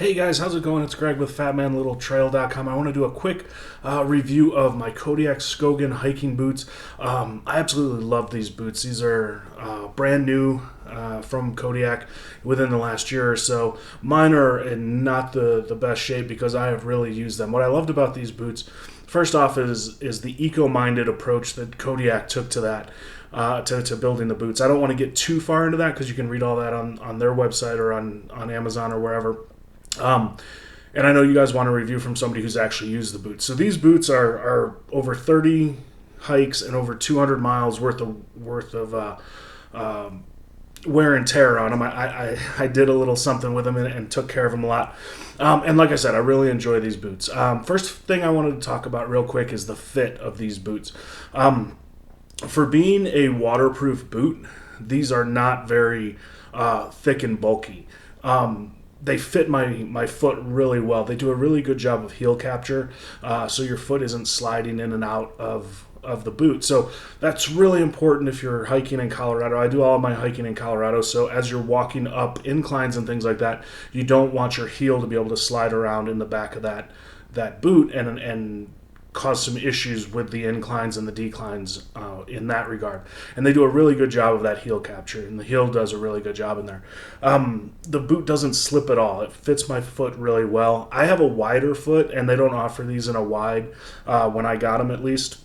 Hey guys, how's it going? It's Greg with FatManLittleTrail.com. I want to do a quick review of my Kodiak Skogan hiking boots. I absolutely love these boots. These are brand new from Kodiak within the last year or so. Mine are in not the best shape because I have really used them. What I loved about these boots, first off, is the eco-minded approach that Kodiak took to that. To building the boots. I don't want to get too far into that because you can read all that on their website or on Amazon or wherever. And I know you guys want a review from somebody who's actually used the boots. So these boots are over 30 hikes and over 200 miles worth of wear and tear on them. I did a little something with them and took care of them a lot. And like I said, I really enjoy these boots. First thing I wanted to talk about real quick is the fit of these boots. For being a waterproof boot, these are not very thick and bulky. They fit my foot really well. They do a really good job of heel capture, so your foot isn't sliding in and out of the boot. So that's really important if you're hiking in Colorado. I do all of my hiking in Colorado, so as you're walking up inclines and things like that, you don't want your heel to be able to slide around in the back of that boot and cause some issues with the inclines and the declines in that regard. And they do a really good job of that heel capture, and the heel does a really good job in there. The boot doesn't slip at all. It fits my foot really well. I have a wider foot, and they don't offer these in a wide when I got them, at least.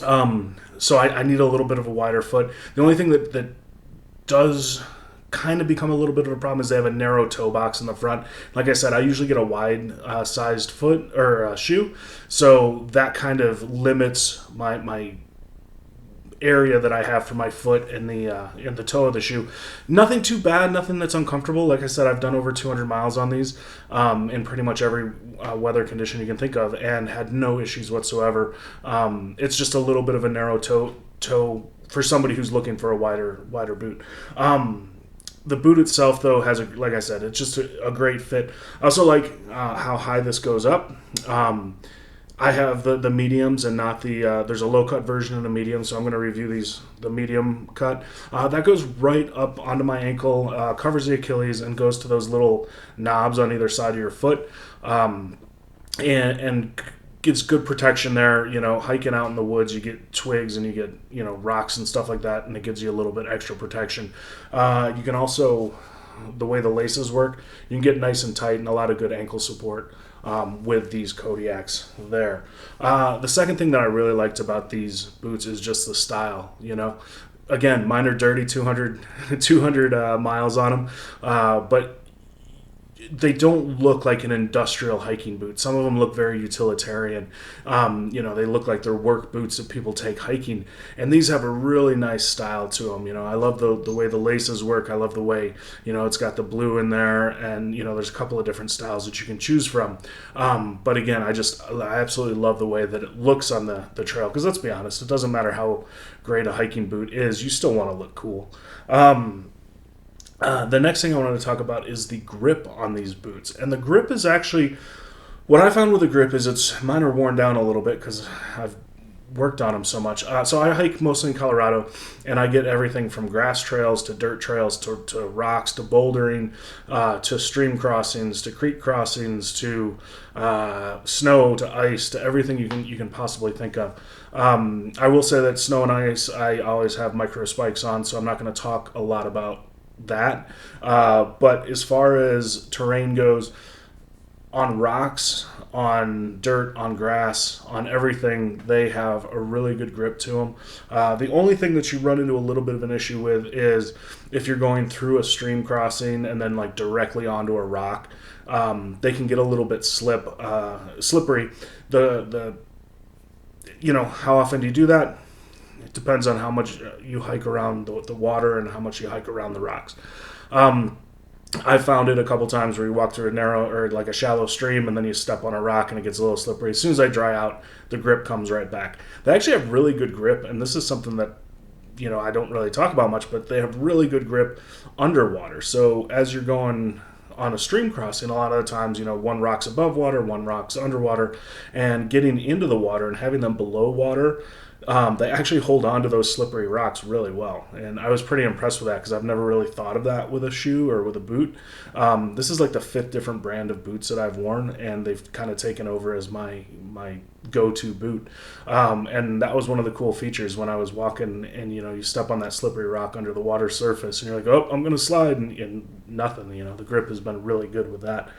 So I need a little bit of a wider foot. The only thing that does kind of become a little bit of a problem is they have a narrow toe box in the front. Like I said, I usually get a wide sized foot or shoe, so that kind of limits my area that I have for my foot in the toe of the shoe. Nothing too bad, nothing that's uncomfortable. Like I said, I've done over 200 miles on these in pretty much every weather condition you can think of, and had no issues whatsoever. It's just a little bit of a narrow toe for somebody who's looking for a wider boot. The boot itself, though, like I said, it's just a great fit. I also like how high this goes up. I have the mediums and not there's a low cut version of the medium, so I'm going to review the medium cut. That goes right up onto my ankle, covers the Achilles, and goes to those little knobs on either side of your foot, and gives good protection there. You know, hiking out in the woods, you get twigs and you get, rocks and stuff like that, and it gives you a little bit extra protection. You can also, the way the laces work, you can get nice and tight and a lot of good ankle support with these Kodiaks there. The second thing that I really liked about these boots is just the style. Again, mine are dirty, 200 miles on them, but they don't look like an industrial hiking boot. Some of them look very utilitarian. They look like they're work boots that people take hiking. And these have a really nice style to them. I love the way the laces work. I love the way, it's got the blue in there. And, there's a couple of different styles that you can choose from. But again, I absolutely love the way that it looks on the trail. Because let's be honest, it doesn't matter how great a hiking boot is. You still want to look cool. The next thing I wanted to talk about is the grip on these boots. And the grip is actually, what I found with the grip is mine are worn down a little bit because I've worked on them so much. So I hike mostly in Colorado, and I get everything from grass trails to dirt trails to rocks to bouldering to stream crossings to creek crossings to snow to ice to everything you can possibly think of. I will say that snow and ice, I always have micro spikes on, so I'm not going to talk a lot about that. But as far as terrain goes, on rocks, on dirt, on grass, on everything, they have a really good grip to them. The only thing that you run into a little bit of an issue with is if you're going through a stream crossing and then like directly onto a rock, they can get a little bit slippery. How often do you do that? It depends on how much you hike around the water and how much you hike around the rocks. I found it a couple times where you walk through a narrow or like a shallow stream and then you step on a rock and it gets a little slippery. As soon as I dry out, the grip comes right back. They actually have really good grip, and this is something that I don't really talk about much, but they have really good grip underwater. So as you're going on a stream crossing, a lot of the times, one rock's above water, one rock's underwater, and getting into the water and having them below water they actually hold on to those slippery rocks really well. And I was pretty impressed with that because I've never really thought of that with a shoe or with a boot. This is like the fifth different brand of boots that I've worn, and they've kind of taken over as my go-to boot. And that was one of the cool features when I was walking, and you step on that slippery rock under the water surface, and you're like, oh, I'm going to slide, and nothing. The grip has been really good with that.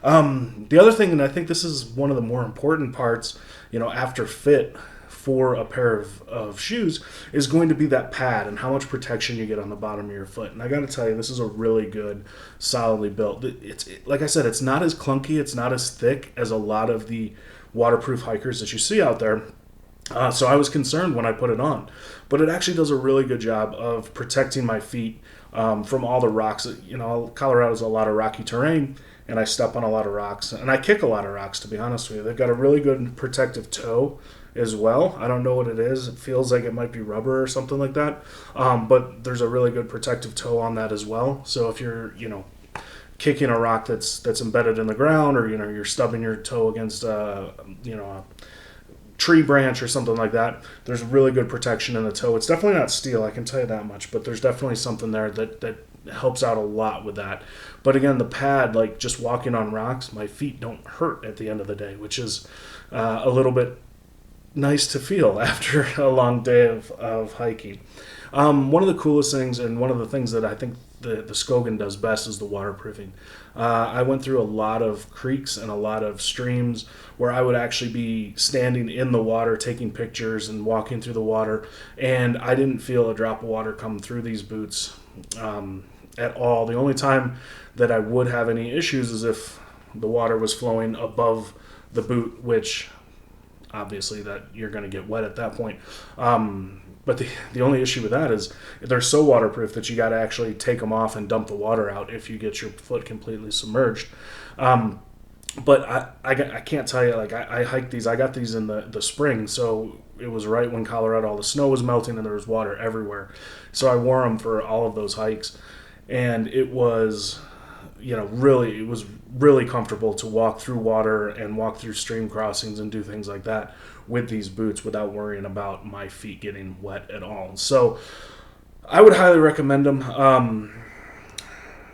The other thing, and I think this is one of the more important parts, after fit for a pair of shoes, is going to be that pad and how much protection you get on the bottom of your foot. And I got to tell you, this is a really good, solidly built. Like I said, it's not as clunky, it's not as thick as a lot of the waterproof hikers that you see out there. So I was concerned when I put it on, but it actually does a really good job of protecting my feet from all the rocks. Colorado's a lot of rocky terrain, and I step on a lot of rocks, and I kick a lot of rocks, to be honest with you. They've got a really good protective toe as well. I don't know what it is. It feels like it might be rubber or something like that, but there's a really good protective toe on that as well. So if you're, kicking a rock that's embedded in the ground, or you're stubbing your toe against a tree branch or something like that, there's really good protection in the toe. It's definitely not steel, I can tell you that much, but there's definitely something there that helps out a lot with that. But again, the pad, like just walking on rocks, my feet don't hurt at the end of the day, which is a little bit nice to feel after a long day of hiking. One of the coolest things, and one of the things that I think the Skogan does best, is the waterproofing. I went through a lot of creeks and a lot of streams where I would actually be standing in the water taking pictures and walking through the water, and I didn't feel a drop of water come through these boots at all. The only time that I would have any issues is if the water was flowing above the boot, which obviously that you're going to get wet at that point. But the only issue with that is they're so waterproof that you got to actually take them off and dump the water out if you get your foot completely submerged. But I can't tell you, like I hiked these. I got these in the spring, so it was right when Colorado, all the snow was melting and there was water everywhere. So I wore them for all of those hikes, and it was really comfortable to walk through water and walk through stream crossings and do things like that with these boots without worrying about my feet getting wet at all. So I would highly recommend them.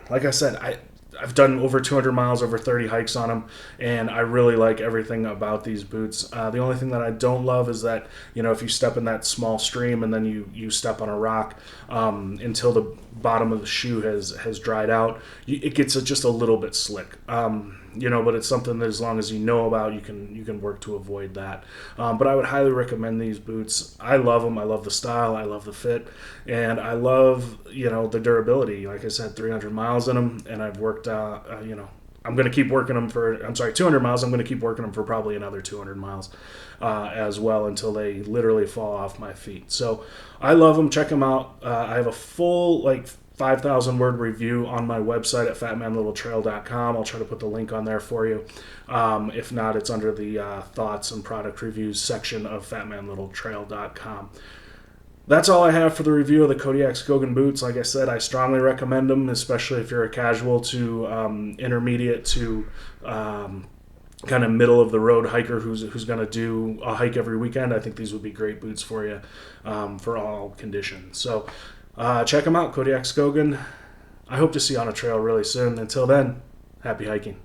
Like I said, I've done over 200 miles, over 30 hikes on them, and I really like everything about these boots. The only thing that I don't love is that, if you step in that small stream and then you step on a rock until the bottom of the shoe has dried out, it gets just a little bit slick. But it's something that, as long as you know about, you can work to avoid that. But I would highly recommend these boots. I love them. I love the style. I love the fit, and I love the durability. Like I said, 300 miles in them, and I've worked. I'm going to keep working them for. 200 miles. I'm going to keep working them for probably another 200 miles as well, until they literally fall off my feet. So I love them. Check them out. I have a full 5,000 word review on my website at fatmanlittletrail.com. I'll try to put the link on there for you. If not, it's under the thoughts and product reviews section of fatmanlittletrail.com. That's all I have for the review of the Kodiak Skogan boots. Like I said, I strongly recommend them, especially if you're a casual to intermediate to kind of middle of the road hiker who's going to do a hike every weekend. I think these would be great boots for you for all conditions. So check them out, Kodiak Skogan. I hope to see you on a trail really soon. Until then, happy hiking.